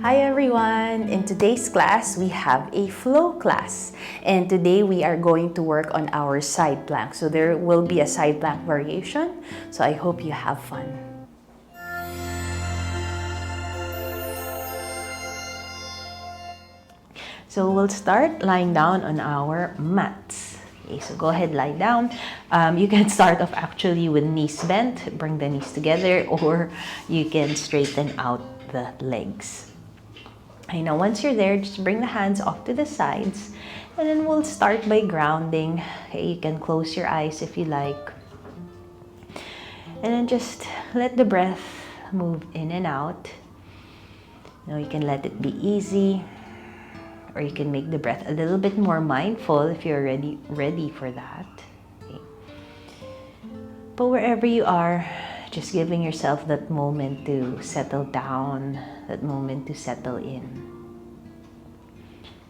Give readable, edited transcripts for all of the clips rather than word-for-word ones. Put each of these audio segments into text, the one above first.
Hi everyone! In today's class, we have a flow class. And today we are going to work on our side plank. So there will be a side plank variation. So I hope you have fun. So we'll start lying down on our mats. Okay, so go ahead, lie down. You can start off actually with knees bent, bring the knees together, or you can straighten out the legs. Okay, now once you're there, just bring the hands off to the sides, and then we'll start by grounding. Okay, you can close your eyes if you like. And then just let the breath move in and out. You can let it be easy, or you can make the breath a little bit more mindful if you're ready for that. Okay. But wherever you are, just giving yourself that moment to settle down, that moment to settle in.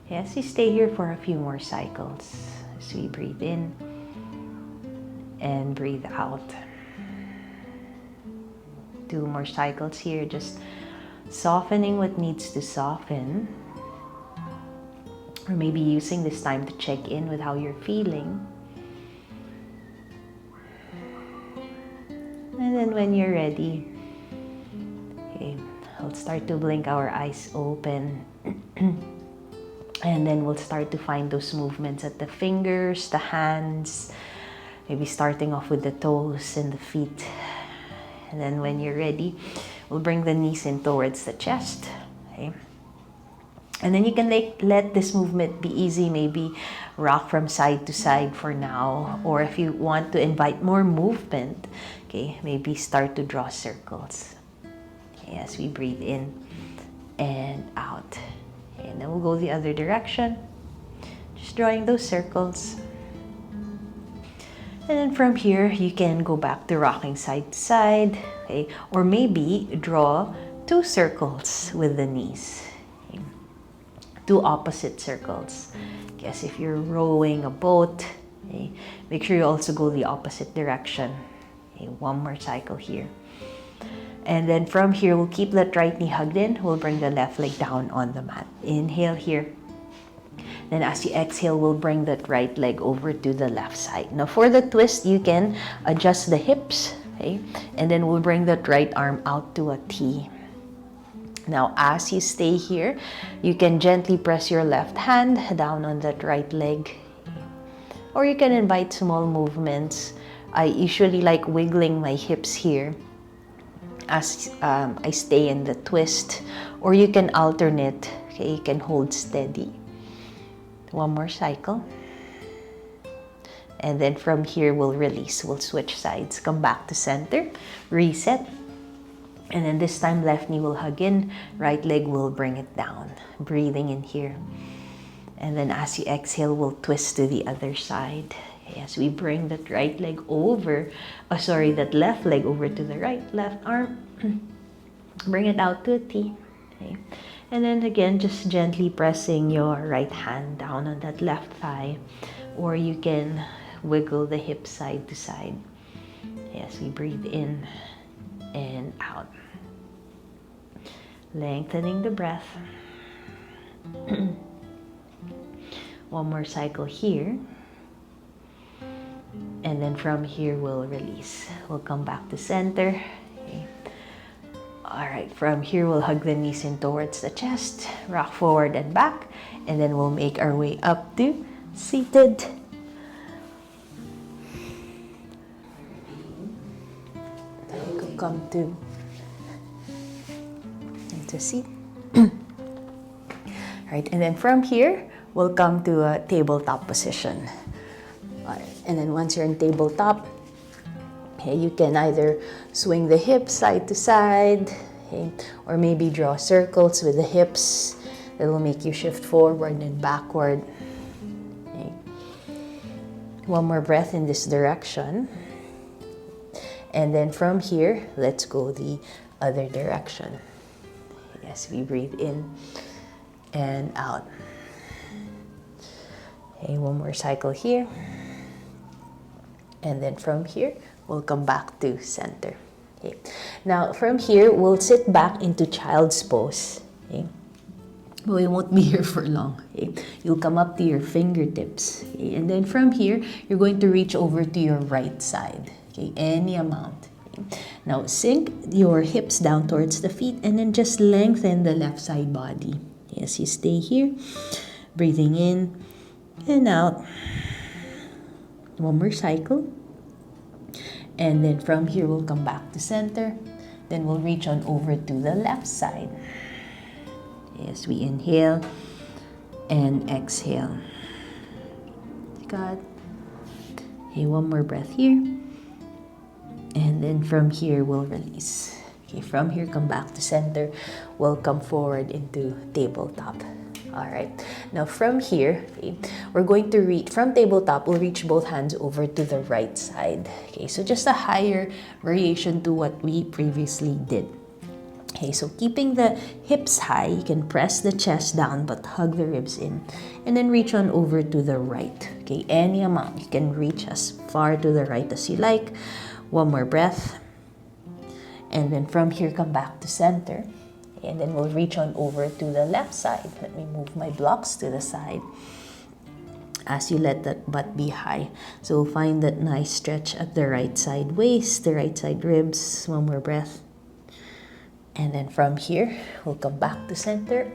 Yes, you stay here for a few more cycles as we breathe in and breathe out. 2 more cycles here, just softening what needs to soften. Or maybe using this time to check in with how you're feeling. And then when you're ready, okay, we'll start to blink our eyes open. And then we'll start to find those movements at the fingers, the hands, maybe starting off with the toes and the feet. And then when you're ready, we'll bring the knees in towards the chest. Okay. And then you can let this movement be easy, maybe rock from side to side for now. Or if you want to invite more movement, okay, maybe start to draw circles. Okay, as we breathe in and out. Okay, and then we'll go the other direction. Just drawing those circles. And then from here, you can go back to rocking side to side. Okay, or maybe draw 2 circles with the knees. 2 opposite circles. Guess if you're rowing a boat, okay, make sure you also go the opposite direction. Okay, 1 more cycle here. And then from here, we'll keep that right knee hugged in. We'll bring the left leg down on the mat. Inhale here. Then as you exhale, we'll bring that right leg over to the left side. Now for the twist, you can adjust the hips. Okay, and then we'll bring that right arm out to a T. Now, as you stay here, you can gently press your left hand down on that right leg. Or you can invite small movements. I usually like wiggling my hips here as I stay in the twist. Or you can alternate. Okay, you can hold steady. 1 more cycle. And then from here, we'll release. We'll switch sides. Come back to center. Reset. And then this time, left knee will hug in, right leg will bring it down. Breathing in here. And then as you exhale, we'll twist to the other side. Okay, as we bring that right leg over, that left leg over to the right, left arm. Bring it out to a T. Okay. And then again, just gently pressing your right hand down on that left thigh. Or you can wiggle the hip side to side. Okay, as we breathe in and out. Lengthening the breath. 1 more cycle here. And then from here, we'll release. We'll come back to center. Okay. All right, from here, we'll hug the knees in towards the chest, rock forward and back, and then we'll make our way up to seated. Come to into seat. All right, and then from here, we'll come to a tabletop position. All right, and then once you're in tabletop, okay, you can either swing the hips side to side, okay, or maybe draw circles with the hips that will make you shift forward and backward. Okay. 1 more breath in this direction. And then from here, let's go the other direction. As we breathe in and out. Okay, 1 more cycle here. And then from here, we'll come back to center. Okay. Now, from here, we'll sit back into child's pose. Okay? But we won't be here for long. Okay? You'll come up to your fingertips. Okay? And then from here, you're going to reach over to your right side. Okay? Any amount. Okay? Now, sink your hips down towards the feet and then just lengthen the left side body. Yes, you stay here. Breathing in and out. One more cycle. And then from here, we'll come back to center. Then we'll reach on over to the left side. Yes, we inhale and exhale. God. Okay, one more breath here. And then from here, we'll release. Okay, from here, come back to center. We'll come forward into tabletop. All right. Now from here, okay, we're going to reach, from tabletop, we'll reach both hands over to the right side. Okay, so just a higher variation to what we previously did. Okay, so keeping the hips high, you can press the chest down but hug the ribs in. And then reach on over to the right. Okay, any amount. You can reach as far to the right as you like. One more breath. And then from here, come back to center. And then we'll reach on over to the left side. Let me move my blocks to the side as you let that butt be high. So we'll find that nice stretch at the right side waist, the right side ribs. One more breath. And then from here, we'll come back to center.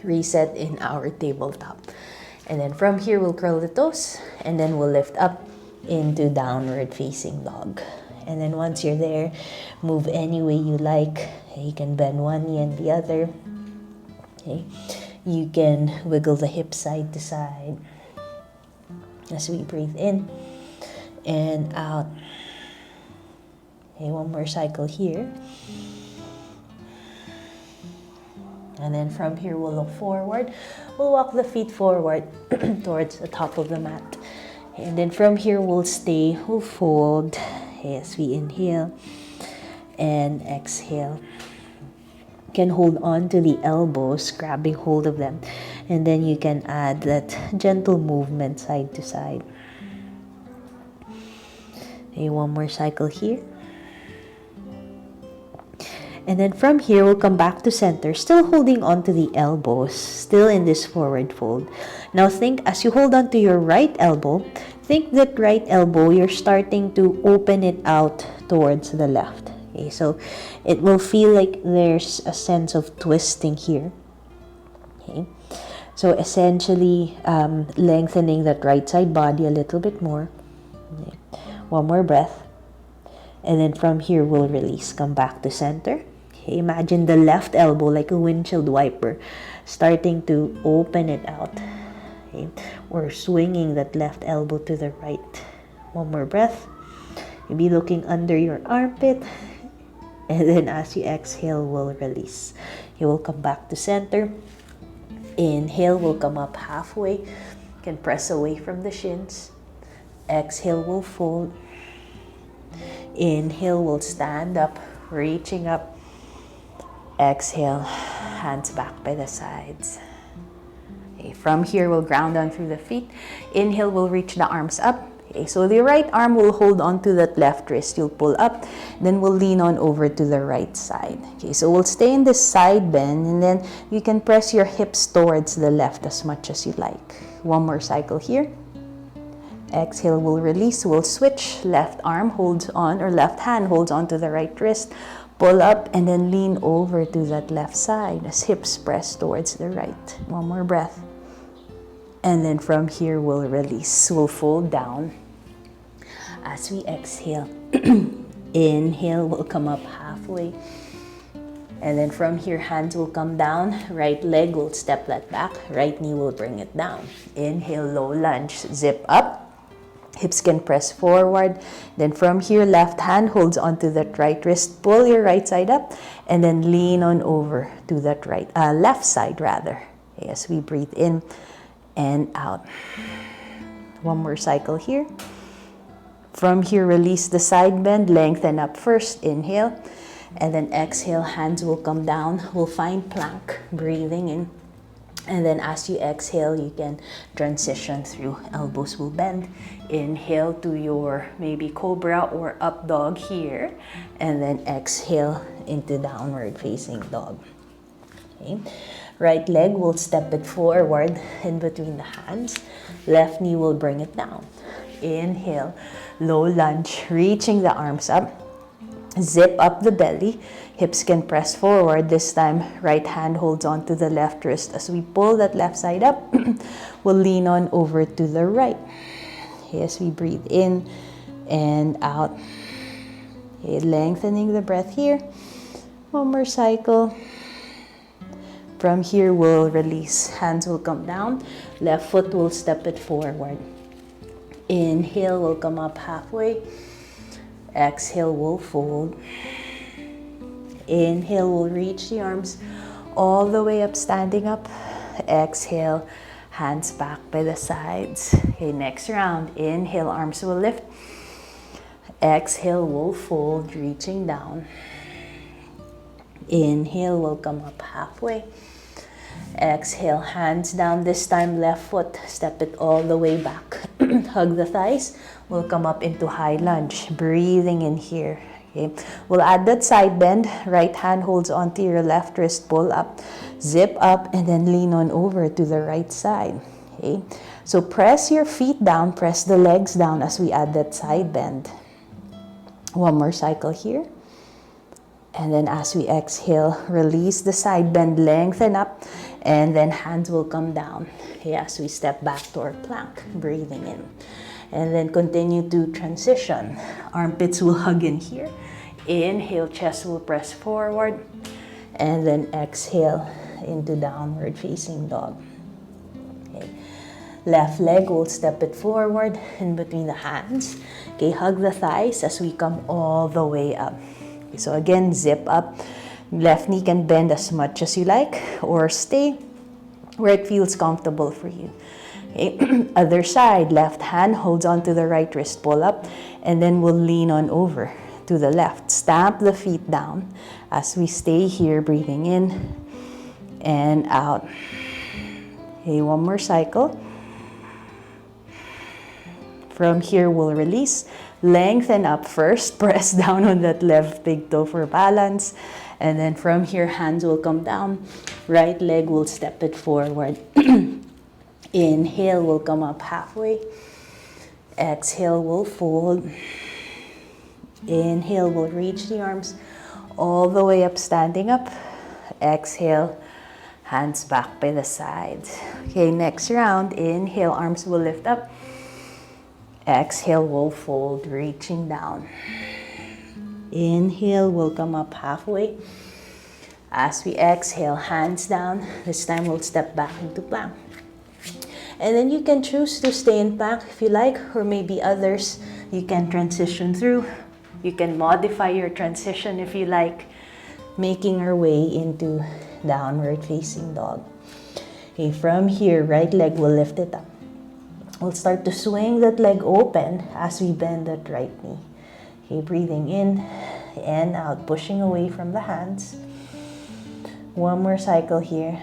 Reset in our tabletop. And then from here, we'll curl the toes. And then we'll lift up into downward facing dog. And then once you're there, move any way you like. You can bend one knee and the other. Okay. You can wiggle the hips side to side as we breathe in and out. Okay, one more cycle here. And then from here, we'll look forward. We'll walk the feet forward towards the top of the mat. And then from here, we'll fold. As we inhale and exhale. You can hold on to the elbows, grabbing hold of them. And then you can add that gentle movement side to side. Okay, one more cycle here. And then from here, we'll come back to center, still holding on to the elbows, still in this forward fold. Now think, as you hold on to your right elbow, think that right elbow, you're starting to open it out towards the left. Okay, so it will feel like there's a sense of twisting here. Okay, so essentially lengthening that right side body a little bit more. Okay. One more breath. And then from here, we'll release. Come back to center. Okay, imagine the left elbow like a windshield wiper, starting to open it out. Okay, or swinging that left elbow to the right. One more breath. Maybe looking under your armpit. And then as you exhale, we'll release. You will come back to center. Inhale, we'll come up halfway. You can press away from the shins. Exhale, we'll fold. Inhale, we'll stand up, reaching up. Exhale, hands back by the sides. Okay, from here, we'll ground down through the feet. Inhale, we'll reach the arms up. Okay, so the right arm will hold on to that left wrist. You'll pull up, then we'll lean on over to the right side. Okay, so we'll stay in this side bend, and then you can press your hips towards the left as much as you like. One more cycle here. Exhale, we'll release. We'll switch. Left arm holds on, or left hand holds on to the right wrist. Pull up and then lean over to that left side as hips press towards the right. One more breath. And then from here, we'll release. We'll fold down. As we exhale, inhale, we'll come up halfway. And then from here, hands will come down. Right leg will step that back. Right knee will bring it down. Inhale, low lunge, zip up. Hips can press forward. Then from here, left hand holds onto that right wrist. Pull your right side up and then lean on over to that left side rather. As we breathe in and out. One more cycle here. From here, release the side bend, lengthen up first. Inhale and then exhale. Hands will come down. We'll find plank, breathing in. And then as you exhale, you can transition through. Elbows will bend. Inhale to your maybe cobra or up dog here. And then exhale into downward facing dog. Okay. Right leg will step it forward in between the hands. Left knee will bring it down. Inhale, low lunge, reaching the arms up. Zip up the belly. Hips can press forward. This time, right hand holds on to the left wrist. As we pull that left side up, we'll lean on over to the right. Okay, as we breathe in and out. Okay, lengthening the breath here. One more cycle. From here, we'll release. Hands will come down. Left foot will step it forward. Inhale, will come up halfway. Exhale, we'll fold. Inhale, we'll reach the arms all the way up, standing up. Exhale, hands back by the sides. Okay, next round. Inhale, arms will lift. Exhale, we'll fold, reaching down. Inhale, we'll come up halfway. Exhale, hands down. This time, left foot, step it all the way back. Hug the thighs. We'll come up into high lunge. Breathing in here. Okay. We'll add that side bend. Right hand holds onto your left wrist. Pull up. Zip up and then lean on over to the right side. Okay. So press your feet down. Press the legs down as we add that side bend. One more cycle here. And then as we exhale, release the side bend, lengthen up, and then hands will come down. Okay, as we step back to our plank, breathing in. And then continue to transition. Armpits will hug in here. Inhale, chest will press forward. And then exhale into downward facing dog. Okay. Left leg will step it forward in between the hands. Okay, hug the thighs as we come all the way up. Okay, so again, zip up. Left knee can bend as much as you like or stay where it feels comfortable for you. Okay. Other side, left hand holds on to the right wrist, pull up, and then we'll lean on over to the left. Stamp the feet down as we stay here, breathing in and out. Okay, one more cycle. From here, we'll release. Lengthen up first. Press down on that left big toe for balance. And then from here, hands will come down. Right leg will step it forward. Inhale, will come up halfway. Exhale, will fold. Inhale, will reach the arms all the way up, standing up. Exhale, hands back by the sides. Okay, next round. Inhale, arms will lift up. Exhale, we'll fold, reaching down. Inhale, we'll come up halfway. As we exhale, hands down. This time we'll step back into plank. And then you can choose to stay in plank if you like, or maybe others you can transition through. You can modify your transition if you like, making our way into downward facing dog. Okay, from here, right leg will lift it up. We'll start to swing that leg open as we bend that right knee. Okay, breathing in and out, pushing away from the hands. One more cycle here.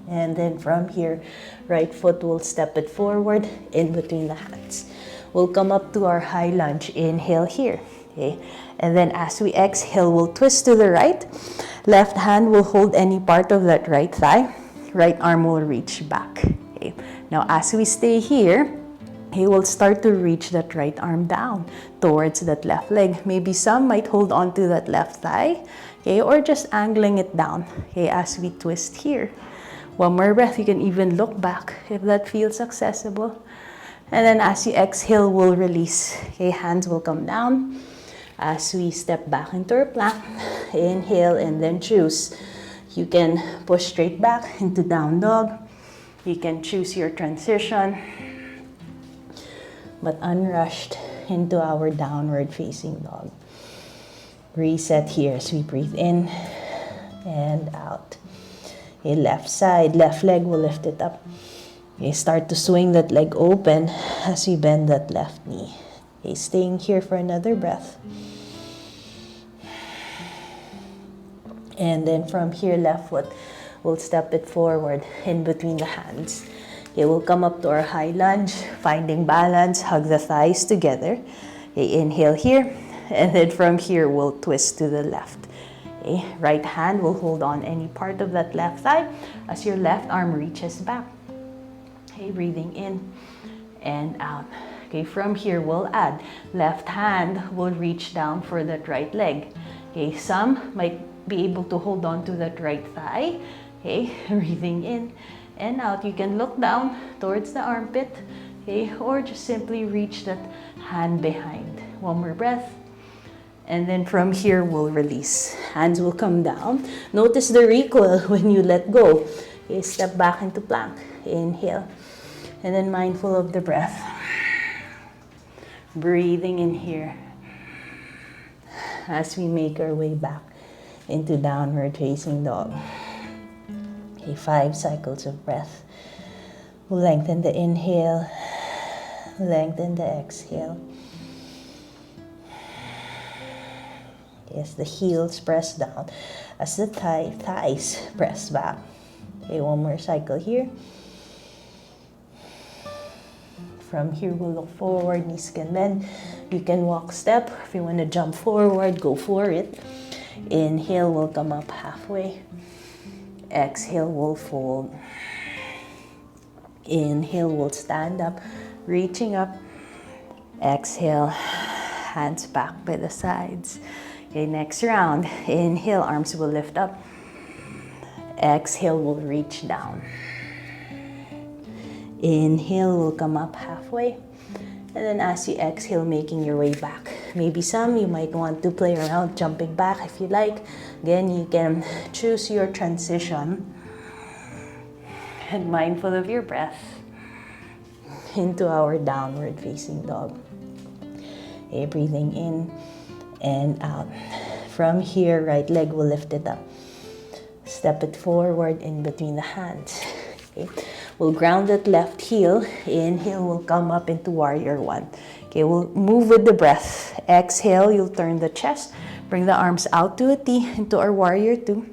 And then from here, right foot will step it forward in between the hands. We'll come up to our high lunge. Inhale here. Okay, and then as we exhale, we'll twist to the right. Left hand will hold any part of that right thigh. Right arm will reach back. Okay. Now, as we stay here, he will start to reach that right arm down towards that left leg. Maybe some might hold on to that left thigh, okay, or just angling it down, okay, as we twist here. One more breath. You can even look back if that feels accessible. And then as you exhale, we'll release. Okay, hands will come down as we step back into our plank. Inhale and then choose. You can push straight back into down dog. You can choose your transition, but unrushed into our downward facing dog. Reset here as we breathe in and out. Okay, left side, left leg will lift it up. Okay, start to swing that leg open as we bend that left knee. Okay, staying here for another breath. And then from here, left foot, we'll step it forward in between the hands. Okay, we'll come up to our high lunge, finding balance, hug the thighs together. Okay, inhale here, and then from here, we'll twist to the left. Okay, right hand will hold on any part of that left thigh as your left arm reaches back. Okay, breathing in and out. Okay, from here we'll add left hand will reach down for that right leg. Okay, some might be able to hold on to that right thigh. Okay, breathing in and out. You can look down towards the armpit, okay, or just simply reach that hand behind. One more breath. And then from here, we'll release. Hands will come down. Notice the recoil when you let go. Okay, step back into plank. Inhale. And then mindful of the breath. Breathing in here as we make our way back into downward facing dog. Okay, 5 cycles of breath. We'll lengthen the inhale, lengthen the exhale. Yes, the heels press down as the thighs press back. Okay, one more cycle here. From here, we'll look forward, knees can bend. You can walk step. If you want to jump forward, go for it. Inhale, we'll come up halfway. Exhale, we'll fold. Inhale, we'll stand up, reaching up. Exhale, hands back by the sides. Okay, next round. Inhale, arms will lift up. Exhale, we'll reach down. Inhale, we'll come up halfway. And then as you exhale, making your way back. Maybe some you might want to play around, jumping back if you like. Again, you can choose your transition. And mindful of your breath into our downward facing dog. Okay, breathing in and out. From here, right leg will lift it up. Step it forward in between the hands. Okay. We'll ground that left heel. Inhale, we'll come up into warrior one. Okay, we'll move with the breath. Exhale, you'll turn the chest. Bring the arms out to a T into our warrior two.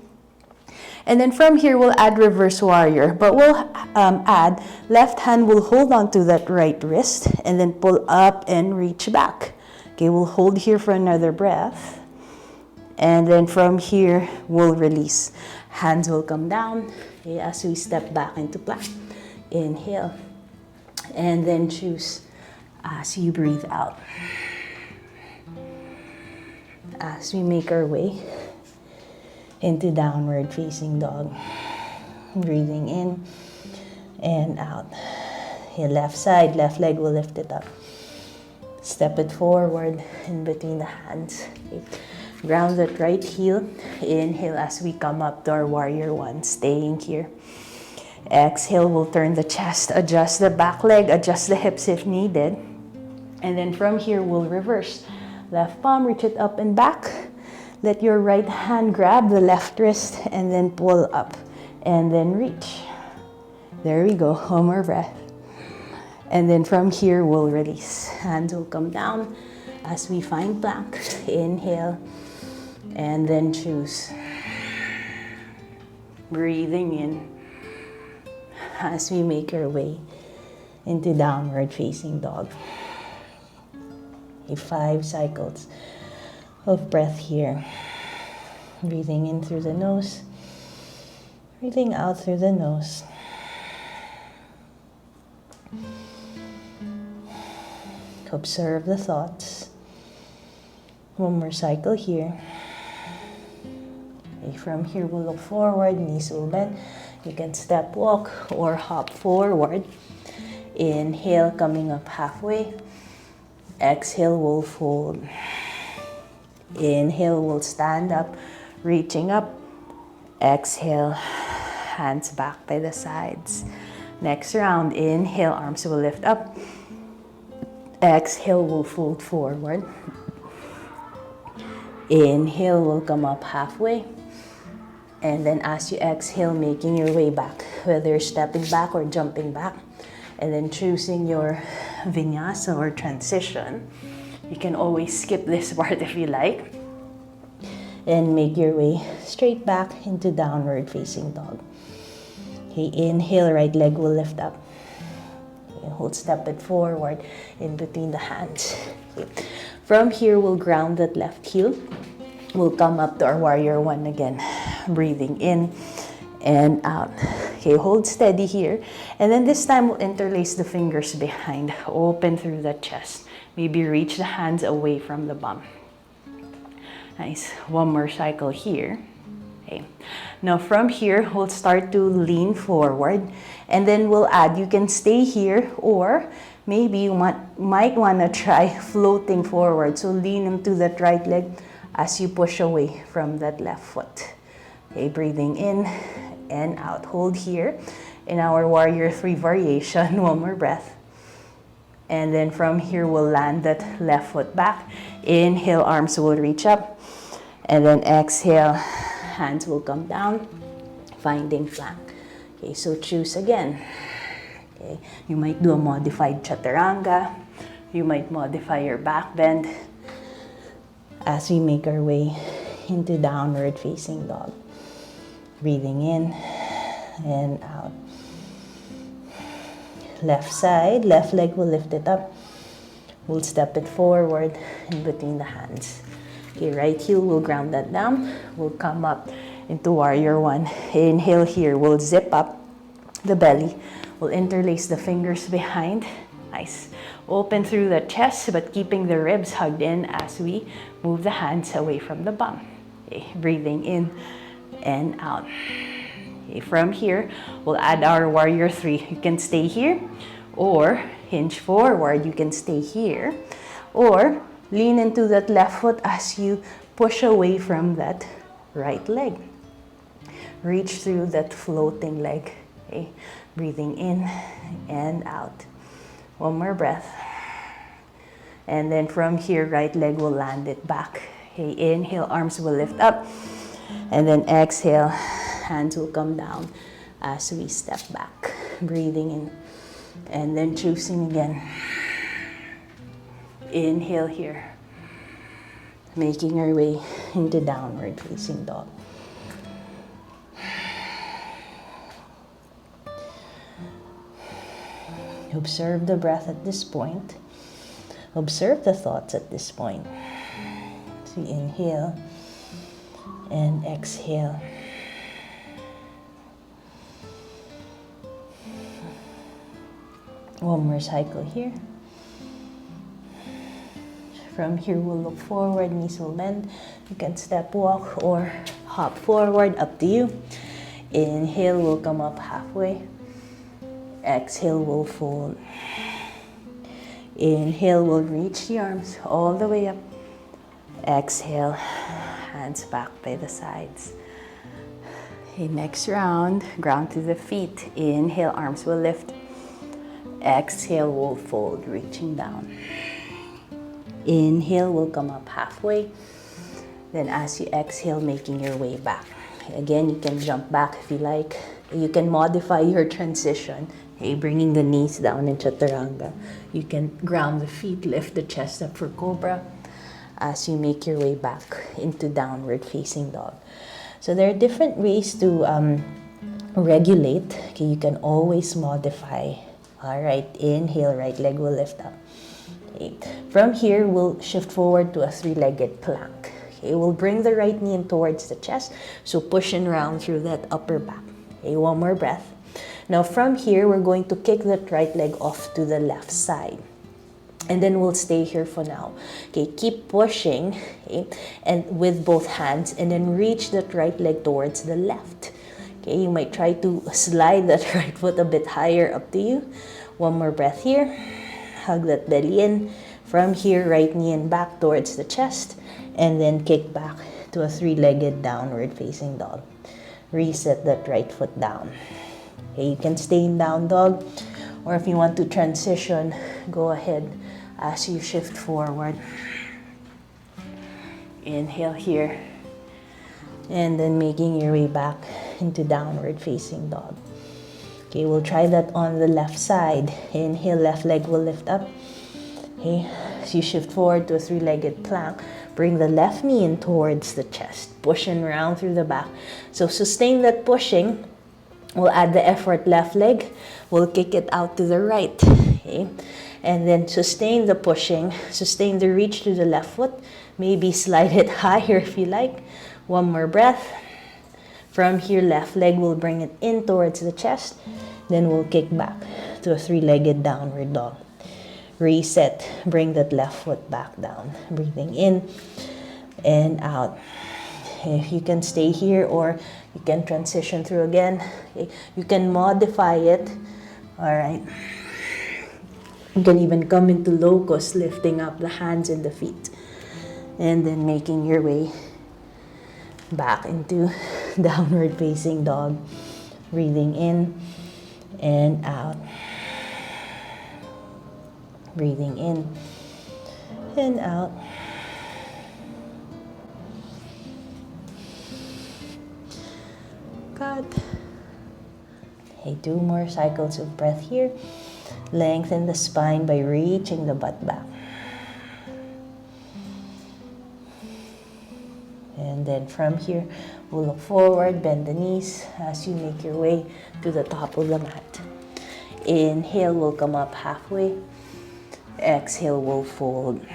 And then from here, we'll add reverse warrior. But we'll add left hand will hold on to that right wrist and then pull up and reach back. Okay, we'll hold here for another breath. And then from here, we'll release. Hands will come down, okay, as we step back into plank. Inhale. And then choose as you breathe out. As we make our way into downward facing dog. Breathing in and out. Your left side, left leg will lift it up. Step it forward in between the hands. Okay. Ground that right heel. Inhale as we come up to our warrior one, staying here. Exhale, we'll turn the chest, adjust the back leg, adjust the hips if needed. And then from here, we'll reverse. Left palm, reach it up and back. Let your right hand grab the left wrist and then pull up and then reach. There we go, one more breath. And then from here, we'll release. Hands will come down as we find plank. Inhale and then choose. Breathing in as we make our way into downward facing dog. 5 cycles of breath here. Breathing in through the nose, breathing out through the nose. Observe the thoughts. One more cycle here. Okay, from here, we'll look forward, knees will bend. You can step walk or hop forward. Inhale, coming up halfway. Exhale, we'll fold. Inhale, we'll stand up, reaching up. Exhale, hands back by the sides. Next round, inhale, arms will lift up. Exhale, we'll fold forward. Inhale, we'll come up halfway. And then as you exhale, making your way back, whether you're stepping back or jumping back. And then choosing your vinyasa or transition. You can always skip this part if you like. And make your way straight back into downward facing dog. Okay, inhale, right leg will lift up. Okay, hold, step it forward in between the hands. Okay. From here, we'll ground that left heel. We'll come up to our warrior one again. Breathing in and out. Okay, hold steady here. And then this time we'll interlace the fingers behind. Open through the chest. Maybe reach the hands away from the bum. Nice. One more cycle here. Okay. Now from here, we'll start to lean forward. And then we'll add, you can stay here, or maybe you might want to try floating forward. So lean into that right leg as you push away from that left foot. Okay, breathing in and out. Hold here in our warrior three variation. One more breath. And then from here, we'll land that left foot back. Inhale, arms will reach up. And then exhale, hands will come down, finding flank. Okay, so choose again. Okay, you might do a modified chaturanga. You might modify your back bend as we make our way into downward facing dog. Breathing in and out. Left side, left leg will lift it up. We'll step it forward in between the hands. Okay, right heel will ground that down. We'll come up into warrior one. Inhale here, we'll zip up the belly. We'll interlace the fingers behind. Nice. Open through the chest, but keeping the ribs hugged in as we move the hands away from the bum. Okay, breathing in and out. Okay, from here, we'll add our warrior three. You can stay here, or hinge forward. You can stay here, or lean into that left foot as you push away from that right leg. Reach through that floating leg. Okay, breathing in and out. One more breath. And then from here, right leg will land it back. Okay, inhale, arms will lift up. And then exhale, hands will come down as we step back. Breathing in. And then choosing again. Inhale here. Making our way into downward facing dog. Observe the breath at this point. Observe the thoughts at this point. So inhale and exhale. One more cycle here. From here, we'll look forward, knees will bend. You can step walk or hop forward, up to you. Inhale, we'll come up halfway. Exhale, we'll fold. Inhale, we'll reach the arms all the way up. Exhale, hands back by the sides. Okay, next round, ground to the feet. Inhale, arms will lift. Exhale, we'll fold, reaching down. Inhale, we'll come up halfway. Then as you exhale, making your way back. Again, you can jump back if you like. You can modify your transition. Okay, bringing the knees down in chaturanga. You can ground the feet, lift the chest up for cobra as you make your way back into downward facing dog. So there are different ways to regulate. Okay, you can always modify. All right, inhale, right leg will lift up. Okay. From here, we'll shift forward to a three-legged plank. Okay, we'll bring the right knee in towards the chest, so pushing around through that upper back. Okay, one more breath. Now from here, we're going to kick that right leg off to the left side. And then we'll stay here for now. Okay, keep pushing, okay, and with both hands, and then reach that right leg towards the left. Okay, you might try to slide that right foot a bit higher, up to you. One more breath here. Hug that belly in. From here, right knee and back towards the chest, and then kick back to a three-legged downward facing dog. Reset that right foot down. Okay, you can stay in down dog, or if you want to transition, go ahead as you shift forward. Inhale here, and then making your way back into downward facing dog. Okay, we'll try that on the left side. Inhale, left leg will lift up. Okay, as you shift forward to a three-legged plank, bring the left knee in towards the chest, pushing around through the back. So sustain that pushing. We'll add the effort left leg. We'll kick it out to the right. Okay, and then sustain the pushing, sustain the reach to the left foot. Maybe slide it higher if you like. One more breath. From here, left leg will bring it in towards the chest. Then we'll kick back to a three-legged downward dog. Reset. Bring that left foot back down. Breathing in and out. If you can stay here or you can transition through again. Okay. You can modify it. All right. You can even come into locust, lifting up the hands and the feet. And then making your way back into downward facing dog. Breathing in and out. Breathing in and out. Cut. Okay, 2 more cycles of breath here. Lengthen the spine by reaching the butt back. And then from here, we'll look forward, bend the knees as you make your way to the top of the mat. Inhale, we'll come up halfway. Exhale, we'll fold.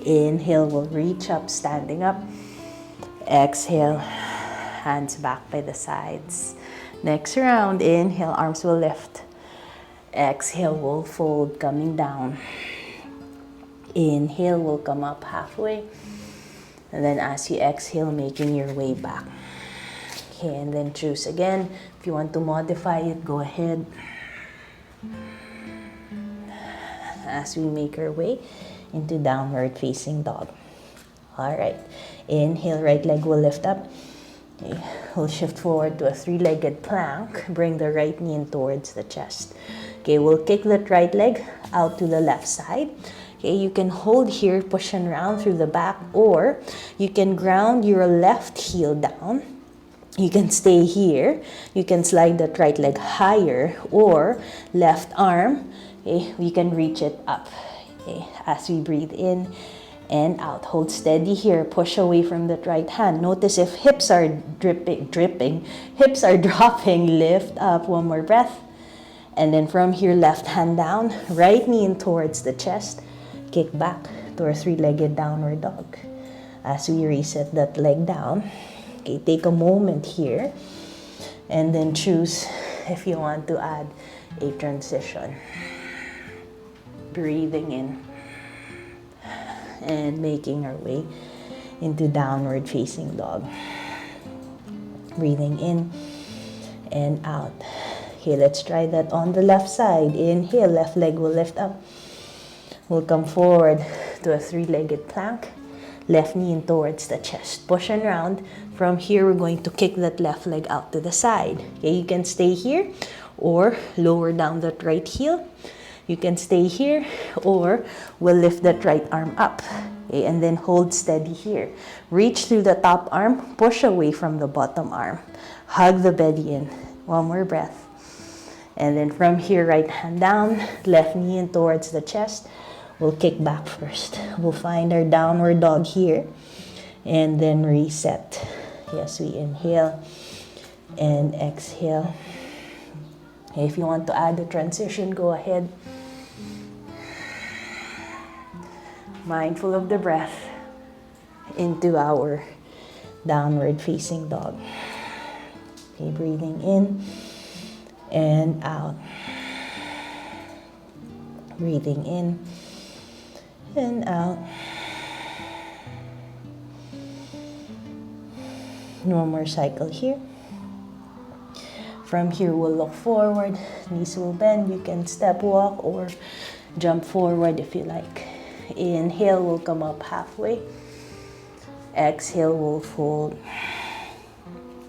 Inhale, we'll reach up, standing up. Exhale, hands back by the sides. Next round, inhale, arms will lift. Exhale, we'll fold, coming down. Inhale, we'll come up halfway. And then as you exhale, making your way back. Okay, and then choose again. If you want to modify it, go ahead. As we make our way into downward facing dog. All right. Inhale, right leg will lift up. Okay. We'll shift forward to a three-legged plank. Bring the right knee in towards the chest. Okay, we'll kick that right leg out to the left side. Okay, you can hold here, push and round through the back, or you can ground your left heel down. You can stay here. You can slide that right leg higher, or left arm, okay, we can reach it up. Okay, as we breathe in and out. Hold steady here. Push away from that right hand. Notice if hips are dripping, hips are dropping, lift up. One more breath. And then from here, left hand down, right knee in towards the chest. Kick back to our three-legged downward dog. As we reset that leg down, okay, take a moment here and then choose if you want to add a transition. Breathing in and making our way into downward facing dog. Breathing in and out. Okay, let's try that on the left side. Inhale, left leg will lift up. We'll come forward to a three-legged plank. Left knee in towards the chest. Push and round. From here, we're going to kick that left leg out to the side. Okay, you can stay here or lower down that right heel. You can stay here or we'll lift that right arm up. Okay, and then hold steady here. Reach through the top arm, push away from the bottom arm. Hug the belly in. One more breath. And then from here, right hand down, left knee in towards the chest. We'll kick back first. We'll find our downward dog here and then reset. Yes, we inhale and exhale. If you want to add a transition, go ahead. Mindful of the breath into our downward facing dog. Okay, breathing in and out. Breathing in and out. One more cycle here. From here, we'll look forward. Knees will bend. You can step walk or jump forward if you like. Inhale, we'll come up halfway. Exhale, we'll fold.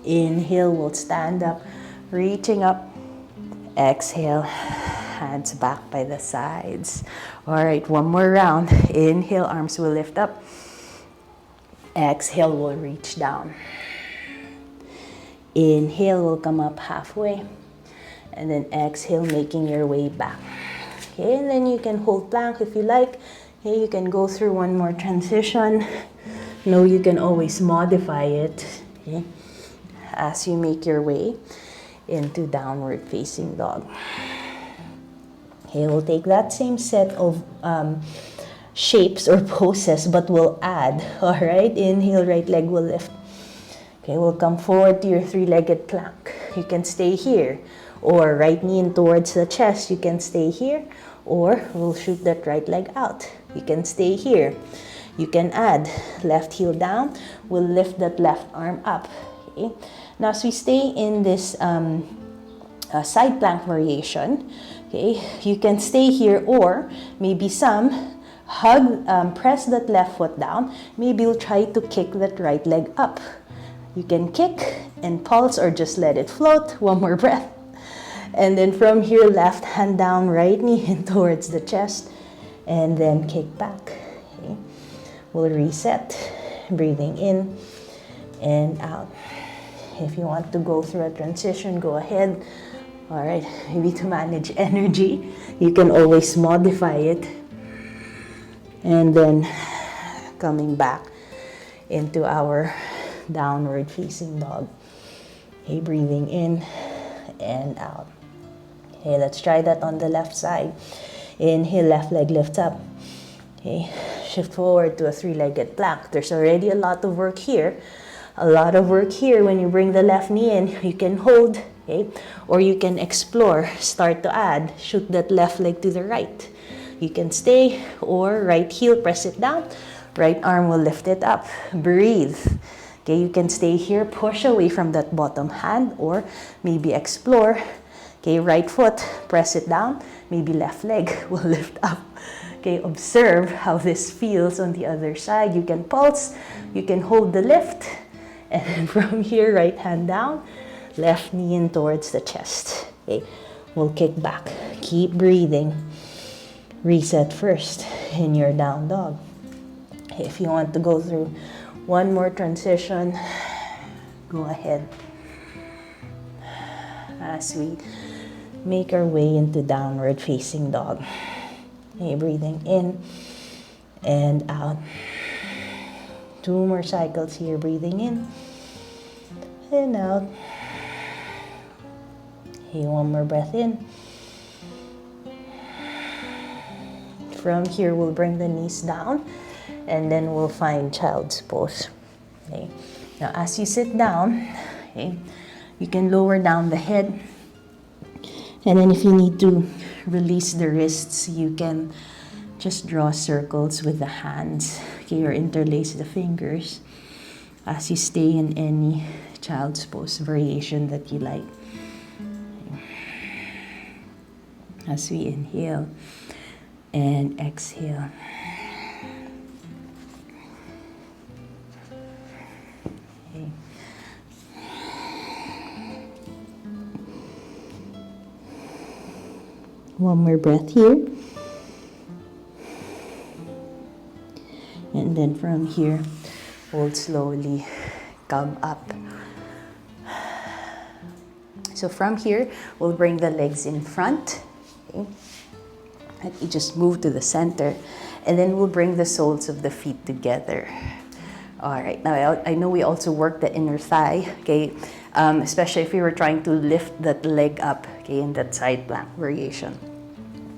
Inhale, we'll stand up, reaching up. Exhale, hands back by the sides. All right, one more round. Inhale, arms will lift up. Exhale, we'll reach down. Inhale, we'll come up halfway. And then exhale, making your way back. Okay, and then you can hold plank if you like. Okay, you can go through one more transition. No, you can always modify it, okay, as you make your way into downward facing dog. Okay, we'll take that same set of shapes or poses, but we'll add. All right, inhale, right leg will lift. Okay, we'll come forward to your three-legged plank. You can stay here, or right knee in towards the chest. You can stay here, or we'll shoot that right leg out. You can stay here. You can add left heel down. We'll lift that left arm up. Okay. Now, as we stay in this side plank variation, okay, you can stay here, or maybe some press that left foot down. Maybe you'll try to kick that right leg up. You can kick and pulse, or just let it float. One more breath. And then from here, left hand down, right knee in towards the chest, and then kick back. Okay. We'll reset, breathing in and out. If you want to go through a transition, go ahead. All right, maybe to manage energy, you can always modify it. And then coming back into our downward facing dog. Okay, breathing in and out. Okay, let's try that on the left side. Inhale, left leg lifts up. Okay, shift forward to a three-legged plank. There's already a lot of work here. A lot of work here. When you bring the left knee in, you can hold, okay? Or you can explore, start to add, shoot that left leg to the right. You can stay, or right heel, press it down. Right arm will lift it up. Breathe. Okay, you can stay here, push away from that bottom hand, or maybe explore. Okay, right foot, press it down. Maybe left leg will lift up. Okay, observe how this feels on the other side. You can pulse, you can hold the lift. And then from here, right hand down, left knee in towards the chest. Okay, we'll kick back. Keep breathing. Reset first in your down dog. If you want to go through one more transition, go ahead. As we make our way into downward facing dog. Okay, breathing in and out. 2 more cycles here, breathing in and out. Okay, 1 more breath in. From here, we'll bring the knees down, and then we'll find child's pose. Okay. Now, as you sit down, okay, you can lower down the head, and then if you need to release the wrists, you can just draw circles with the hands, okay, or interlace the fingers as you stay in any child's pose variation that you like. As we inhale and exhale. Okay. One more breath here. And then from here, we'll slowly come up. So from here, we'll bring the legs in front. Okay. And you just move to the center. And then we'll bring the soles of the feet together. All right, now I know we also work the inner thigh, okay? Especially if we were trying to lift that leg up, okay, in that side plank variation.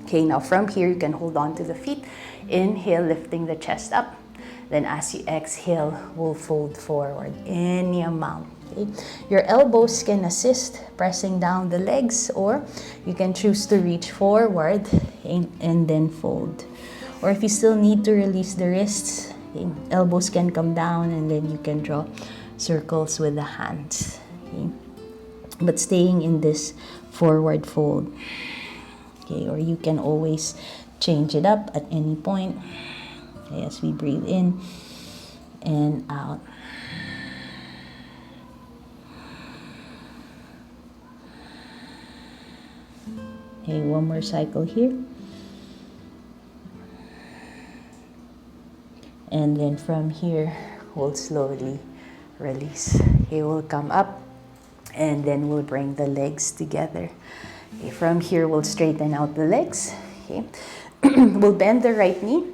Okay, now from here, you can hold on to the feet. Inhale, lifting the chest up. Then as you exhale, we'll fold forward any amount. Okay? Your elbows can assist pressing down the legs, or you can choose to reach forward and then fold. Or if you still need to release the wrists, okay, elbows can come down, and then you can draw circles with the hands. Okay? But staying in this forward fold. Okay, or you can always change it up at any point. Okay, as we breathe in and out. Okay, 1 more cycle here. And then from here, we'll slowly release. Okay, we'll come up, and then we'll bring the legs together. Okay, from here, we'll straighten out the legs. Okay. We'll bend the right knee.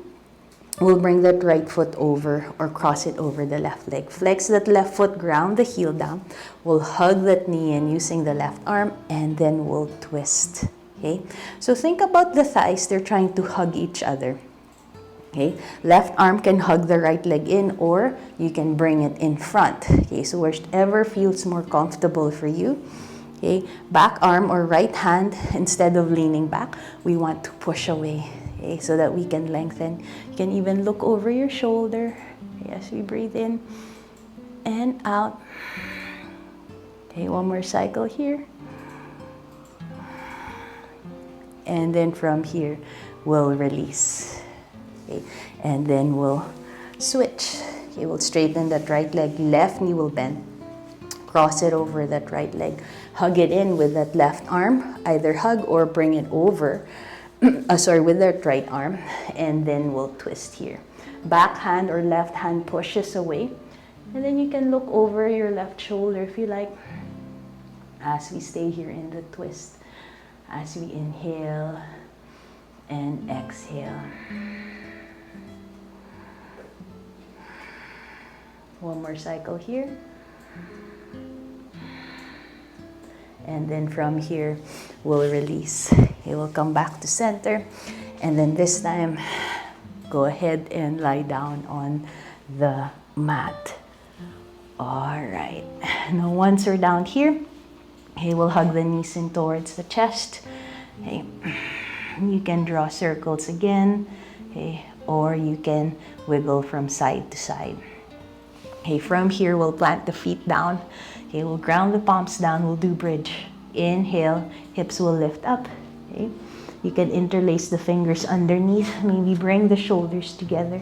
We'll bring that right foot over, or cross it over the left leg. Flex that left foot, ground the heel down. We'll hug that knee in using the left arm, and then we'll twist. Okay? So think about the thighs. They're trying to hug each other. Okay, left arm can hug the right leg in, or you can bring it in front. Okay, so wherever feels more comfortable for you. Okay, back arm or right hand, instead of leaning back, we want to push away. Okay, so that we can lengthen. You can even look over your shoulder. Okay, as we breathe in and out. Okay, one more cycle here. And then from here, we'll release. Okay, and then we'll switch. Okay, we'll straighten that right leg, left knee will bend. Cross it over that right leg. Hug it in with that left arm. Either hug or bring it over. With that right arm. And then we'll twist here. Back hand or left hand pushes away. And then you can look over your left shoulder if you like. As we stay here in the twist. As we inhale and exhale. One more cycle here. And then from here, we'll release. It will come back to center. And then this time, go ahead and lie down on the mat. All right. Now once we're down here, okay, we'll hug the knees in towards the chest. Okay. You can draw circles again, okay, or you can wiggle from side to side. Okay, from here, we'll plant the feet down. Okay, we'll ground the palms down. We'll do bridge. Inhale, hips will lift up. Okay, you can interlace the fingers underneath. Maybe bring the shoulders together.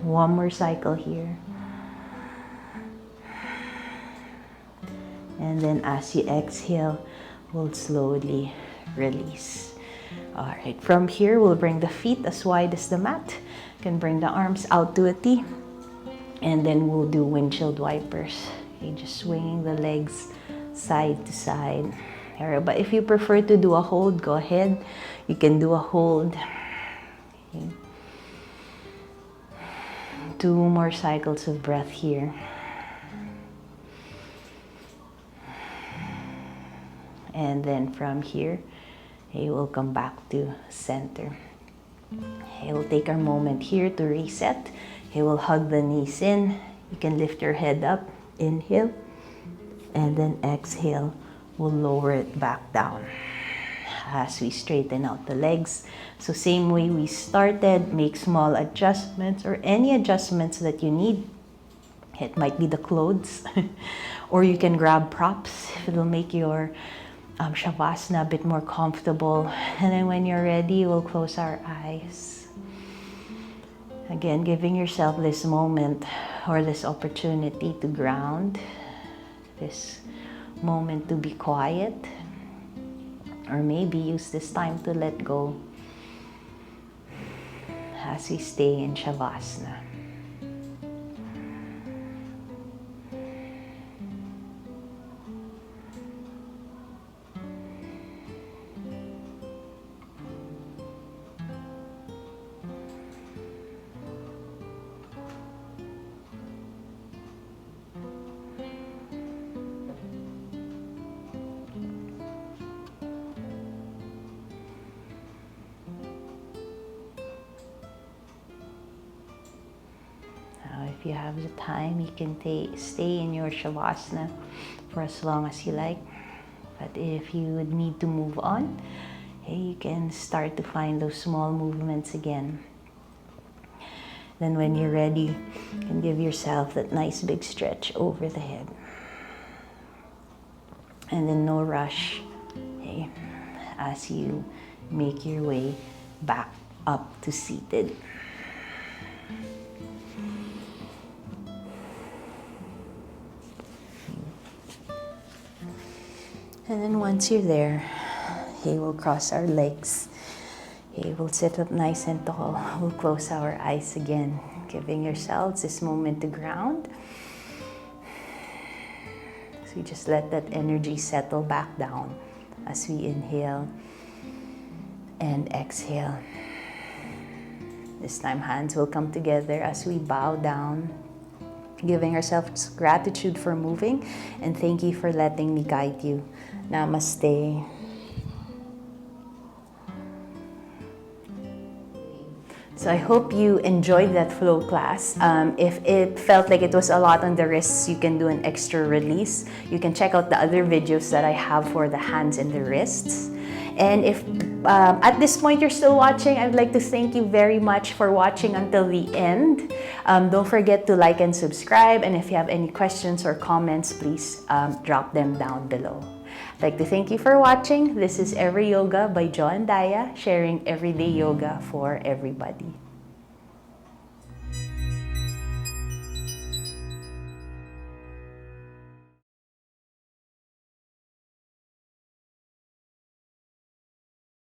One more cycle here. And then as you exhale, we'll slowly release. All right, from here, we'll bring the feet as wide as the mat. You can bring the arms out to a T. And then we'll do windshield wipers. Okay, just swinging the legs side to side. But if you prefer to do a hold, go ahead. You can do a hold. Okay. 2 more cycles of breath here. And then from here, okay, we'll come back to center. Okay, we'll take our moment here to reset. Okay, we'll hug the knees in. You can lift your head up. Inhale. And then exhale. We'll lower it back down as we straighten out the legs. So same way we started, make small adjustments or any adjustments that you need. It might be the clothes or you can grab props. It'll make your Shavasana a bit more comfortable. And then when you're ready, we'll close our eyes. Again, giving yourself this moment or this opportunity to ground, this moment to be quiet, or maybe use this time to let go as we stay in Shavasana. If you have the time, you can stay in your Shavasana for as long as you like. But if you would need to move on, okay, you can start to find those small movements again. Then when you're ready, you can give yourself that nice big stretch over the head. And then no rush, okay, as you make your way back up to seated. And then once you're there, okay, we'll cross our legs. Okay, we'll sit up nice and tall. We'll close our eyes again, giving yourselves this moment to ground. So you just let that energy settle back down as we inhale and exhale. This time, hands will come together as we bow down, giving ourselves gratitude for moving, and thank you for letting me guide you. Namaste. So I hope you enjoyed that flow class. If it felt like it was a lot on the wrists, you can do an extra release. You can check out the other videos that I have for the hands and the wrists. And if at this point you're still watching, I'd like to thank you very much for watching until the end. Don't forget to like and subscribe. And if you have any questions or comments, please drop them down below. I'd like to thank you for watching. This is Every Yoga by Jo and Daya, sharing everyday yoga for everybody.